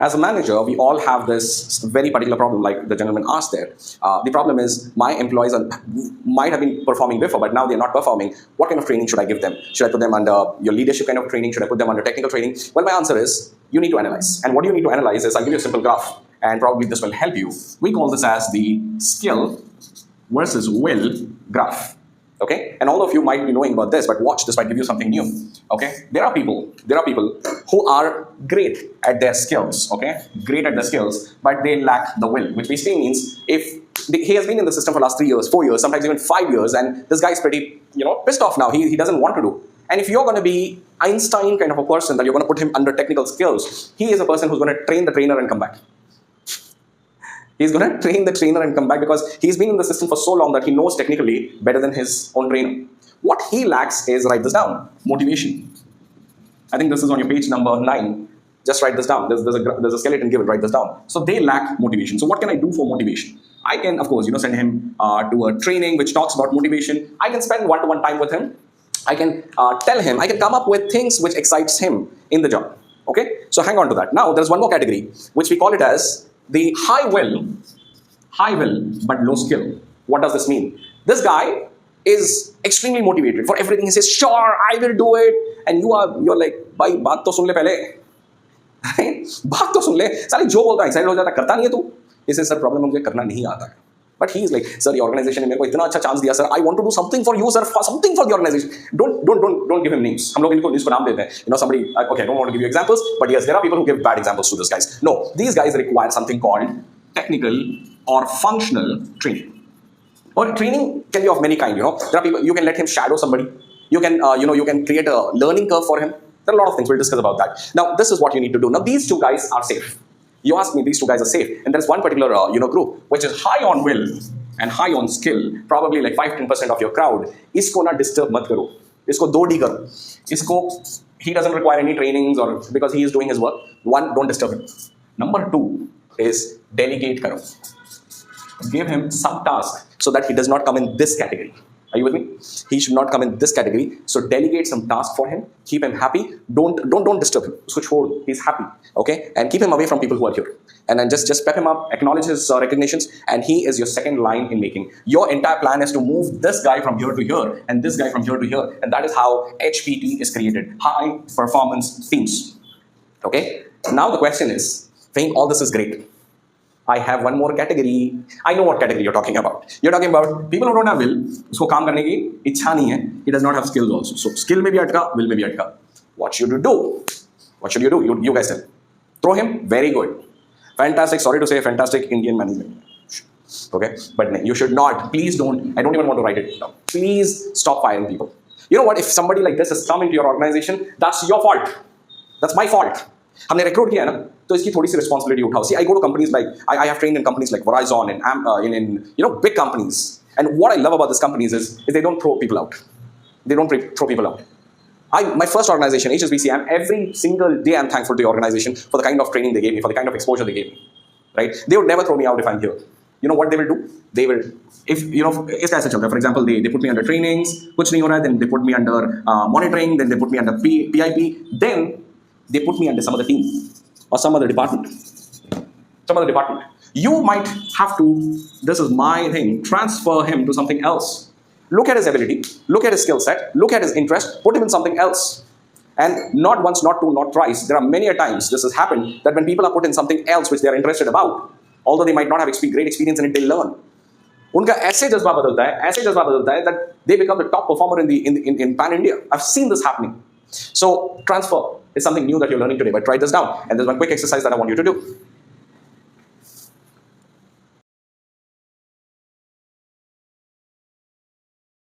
As a manager, we all have this very particular problem, like the gentleman asked there. The problem is my employees might have been performing before, but now they're not performing. What kind of training should I give them? Should I put them under your leadership kind of training? Should I put them under technical training? Well, my answer is you need to analyze. And what you need to analyze is, I'll give you a simple graph, and probably this will help you. We call this as the skill versus will graph. Okay, and all of you might be knowing about this, but watch, this might give you something new. Okay, there are people who are great at their skills. Okay, great at their skills, but they lack the will, which basically means if he has been in the system for the last 3 years, 4 years, sometimes even 5 years, and this guy is pretty, pissed off now. He doesn't want to do. And if you're going to be Einstein kind of a person, that you're going to put him under technical skills, he is a person who's going to train the trainer and come back. He's going to train the trainer and come back because he's been in the system for so long that he knows technically better than his own trainer. What he lacks is, write this down, motivation. I think this is on your page number 9. Just write this down. There's a skeleton given, write this down. So they lack motivation. So what can I do for motivation? I can, of course, send him to a training which talks about motivation. I can spend one-to-one time with him. I can tell him, I can come up with things which excites him in the job. Okay? So hang on to that. Now, there's one more category, which we call it as the high will, but low skill. What does this mean? This guy is extremely motivated for everything. He says, sure, I will do it. And you're like, bhai, baat to sun le pehle. Baat to sun le. Sali jo bolta hai, excited ho jata, karta nahi hai tu. He says, sir, problem mujhe karna nahi aata hai. But he's like, sir, the organization ne mereko itna acha chance diya, sir. I want to do something for you, sir, something for the organization. Don't give him names. Hum log inko names ko naam dete hain. Somebody, okay, I don't want to give you examples, but yes, there are people who give bad examples to these guys. No, these guys require something called technical or functional training. Or training can be of many kinds. There are people, you can let him shadow somebody. You can, you can create a learning curve for him. There are a lot of things. We'll discuss about that. Now, this is what you need to do. Now, these two guys are safe. You ask me, these two guys are safe. And there's one particular, group, which is high on will and high on skill. Probably like 5-10% of your crowd. Isko na disturb mat karo. Isko do di karo. Isko, he doesn't require any trainings or because he is doing his work. One, don't disturb him. Number 2 is delegate karo. Give him some task so that he does not come in this category. Are you with me? He should not come in this category. So delegate some task for him. Keep him happy. Don't disturb him. Usko chhod. He's happy. Okay? And keep him away from people who are here. And then just pep him up, acknowledge his recognitions, and he is your second line in making. Your entire plan is to move this guy from here to here and this guy from here to here. And that is how HPT is created. High performance teams. Okay? Now the question is, Fahim, all this is great. I have one more category. I know what category you're talking about. You're talking about people who don't have will. Usko kaam karne ki ichha nahi hai. He does not have skills also. So skill may be atka, will may be atka. What should you do? What should you do? You guys tell. Throw him. Very good. Fantastic. Sorry to say, fantastic Indian management. Okay, but you should not. Please don't. I don't even want to write it down. Please stop firing people. You know what? If somebody like this has come into your organization, that's your fault. That's my fault. हमने recruit किया है ना, तो इसकी थोड़ी सी responsibility उठाओ. See, I go to companies like I have trained in companies like Verizon and in big companies. And what I love about these companies is they don't throw people out. They don't throw people out. My first organization, HSBC, every single day I'm thankful to the organization for the kind of training they gave me, for the kind of exposure they gave me. Right? They would never throw me out if I'm here. You know what they will do? They will, if इस ऐसे चलता है. For example, they put me under trainings, कुछ नहीं हो रहा है, then they put me under monitoring, then they put me under PIP, then they put me under some other team or some other department. You might have to, this is my thing, transfer him to something else. Look at his ability, look at his skill set, look at his interest, put him in something else. And not once, not two, not thrice. There are many a times this has happened that when people are put in something else which they are interested about, although they might not have great experience in it, they learn. उनका ऐसे जज्बा बदलता है that they become the top performer in Pan India. I've seen this happening. So transfer is something new that you're learning today, but write this down. And there's one quick exercise that I want you to do.